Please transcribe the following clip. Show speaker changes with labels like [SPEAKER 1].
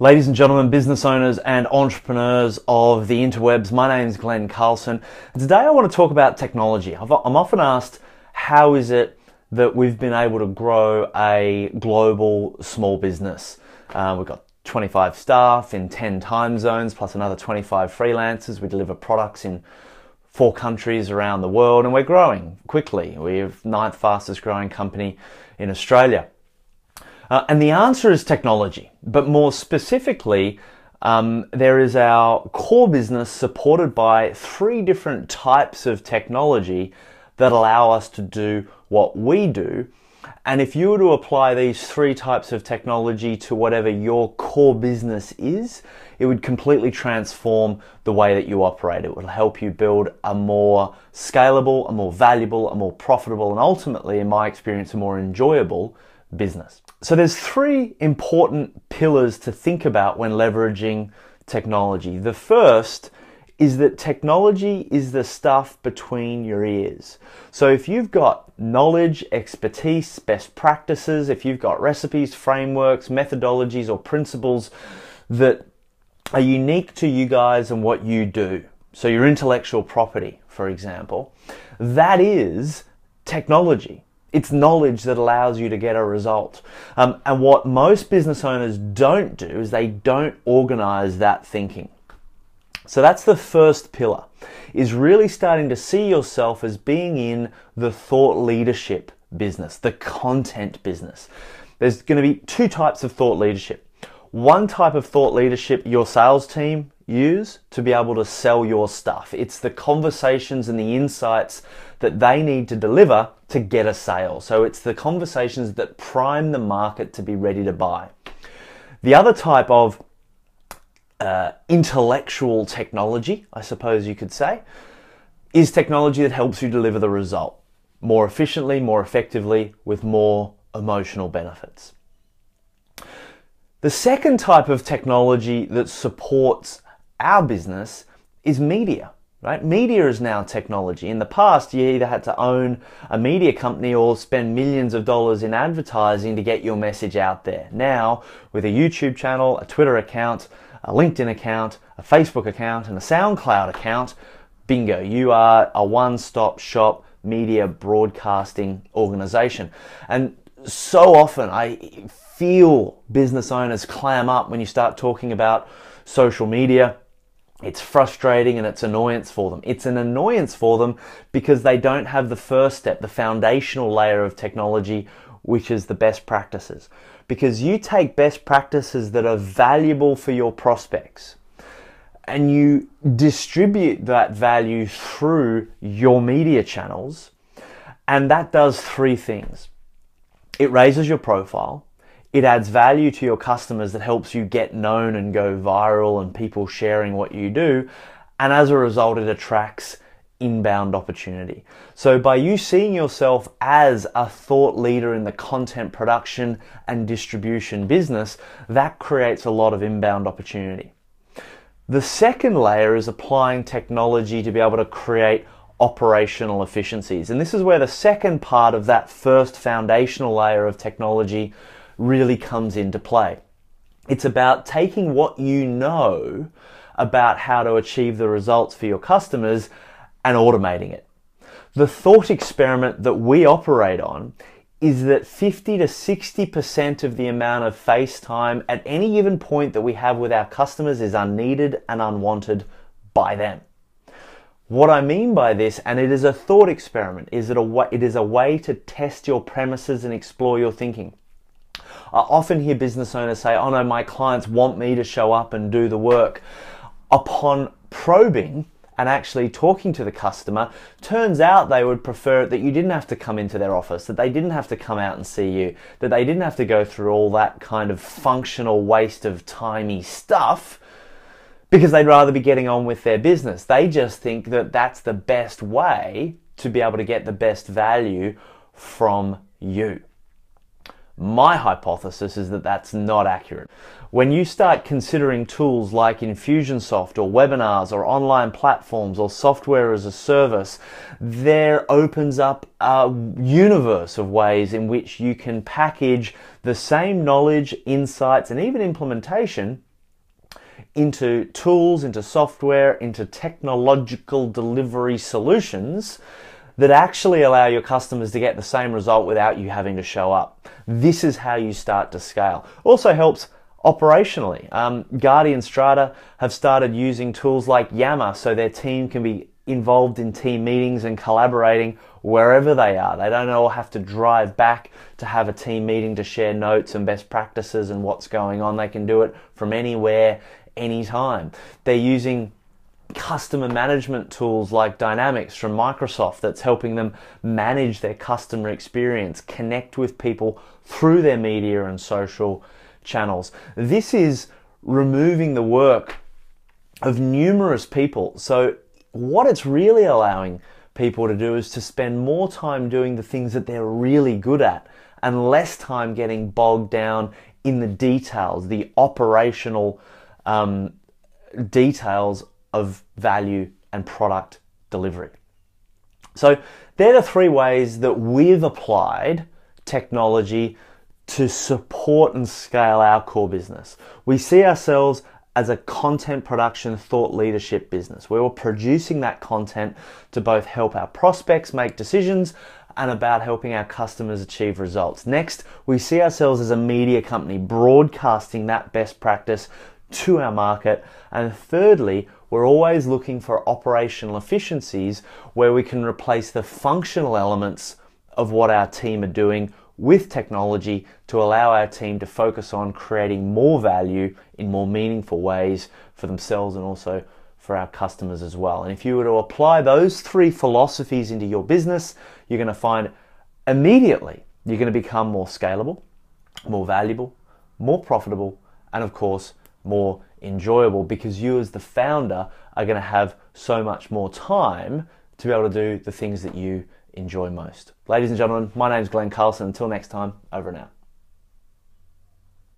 [SPEAKER 1] Ladies and gentlemen, business owners and entrepreneurs of the interwebs, my name is Glenn Carlson. And today I want to talk about technology. I'm often asked, how is it that we've been able to grow a global small business? We've got 25 staff in 10 time zones, plus another 25 freelancers. We deliver products in 4 countries around the world, and we're growing quickly. We're the 9th fastest growing company in Australia. And the answer is technology, but more specifically, there is our core business supported by 3 different types of technology that allow us to do what we do. And if you were to apply these 3 types of technology to whatever your core business is, it would completely transform the way that you operate. It will help you build a more scalable, a more valuable, a more profitable, and ultimately, in my experience, a more enjoyable business. So there's 3 important pillars to think about when leveraging technology. The first is that technology is the stuff between your ears. So if you've got knowledge, expertise, best practices, if you've got recipes, frameworks, methodologies, or principles that are unique to you guys and what you do, so your intellectual property, for example, that is technology. It's knowledge that allows you to get a result. And what most business owners don't do is they don't organize that thinking. So that's the first pillar, is really starting to see yourself as being in the thought leadership business, the content business. There's going to be 2 types of thought leadership. One type of thought leadership your sales team use to be able to sell your stuff. It's the conversations and the insights that they need to deliver to get a sale. So it's the conversations that prime the market to be ready to buy. The other type of intellectual technology, I suppose you could say, is technology that helps you deliver the result more efficiently, more effectively, with more emotional benefits. The second type of technology that supports our business is media, right? Media is now technology. In the past, you either had to own a media company or spend millions of dollars in advertising to get your message out there. Now, with a YouTube channel, a Twitter account, a LinkedIn account, a Facebook account, and a SoundCloud account, bingo, you are a one-stop shop media broadcasting organization. And so often I feel business owners clam up when you start talking about social media. It's frustrating and it's annoyance for them. It's an annoyance for them because they don't have the first step, the foundational layer of technology, which is the best practices. Because you take best practices that are valuable for your prospects and you distribute that value through your media channels, and that does 3 things. It raises your profile. It adds value to your customers that helps you get known and go viral and people sharing what you do. And as a result, it attracts inbound opportunity. So by you seeing yourself as a thought leader in the content production and distribution business, that creates a lot of inbound opportunity. The second layer is applying technology to be able to create operational efficiencies. And this is where the second part of that first foundational layer of technology really comes into play. It's about taking what you know about how to achieve the results for your customers and automating it. The thought experiment that we operate on is that 50 to 60% of the amount of face time at any given point that we have with our customers is unneeded and unwanted by them. What I mean by this, and it is a thought experiment, is it is a way to test your premises and explore your thinking. I often hear business owners say, oh no, my clients want me to show up and do the work. Upon probing and actually talking to the customer, turns out they would prefer that you didn't have to come into their office, that they didn't have to come out and see you, that they didn't have to go through all that kind of functional waste of timey stuff, because they'd rather be getting on with their business. They just think that that's the best way to be able to get the best value from you. My hypothesis is that that's not accurate. When you start considering tools like Infusionsoft or webinars or online platforms or software as a service, there opens up a universe of ways in which you can package the same knowledge, insights, and even implementation into tools, into software, into technological delivery solutions that actually allow your customers to get the same result without you having to show up. This is how you start to scale. Also helps operationally. Guardian Strata have started using tools like Yammer so their team can be involved in team meetings and collaborating wherever they are. They don't all have to drive back to have a team meeting to share notes and best practices and what's going on. They can do it from anywhere, anytime. They're using customer management tools like Dynamics from Microsoft that's helping them manage their customer experience, connect with people through their media and social channels. This is removing the work of numerous people. So what it's really allowing people to do is to spend more time doing the things that they're really good at and less time getting bogged down in the details, the operational details of value and product delivery. So they're the three ways that we've applied technology to support and scale our core business. We see ourselves as a content production thought leadership business, where we're producing that content to both help our prospects make decisions and about helping our customers achieve results. Next, we see ourselves as a media company broadcasting that best practice to our market. And thirdly, we're always looking for operational efficiencies where we can replace the functional elements of what our team are doing with technology to allow our team to focus on creating more value in more meaningful ways for themselves and also for our customers as well. And if you were to apply those three philosophies into your business, you're going to find immediately you're going to become more scalable, more valuable, more profitable, and of course, more enjoyable, because you as the founder are going to have so much more time to be able to do the things that you enjoy most. Ladies and gentlemen, my name is Glenn Carlson. Until next time, over and out.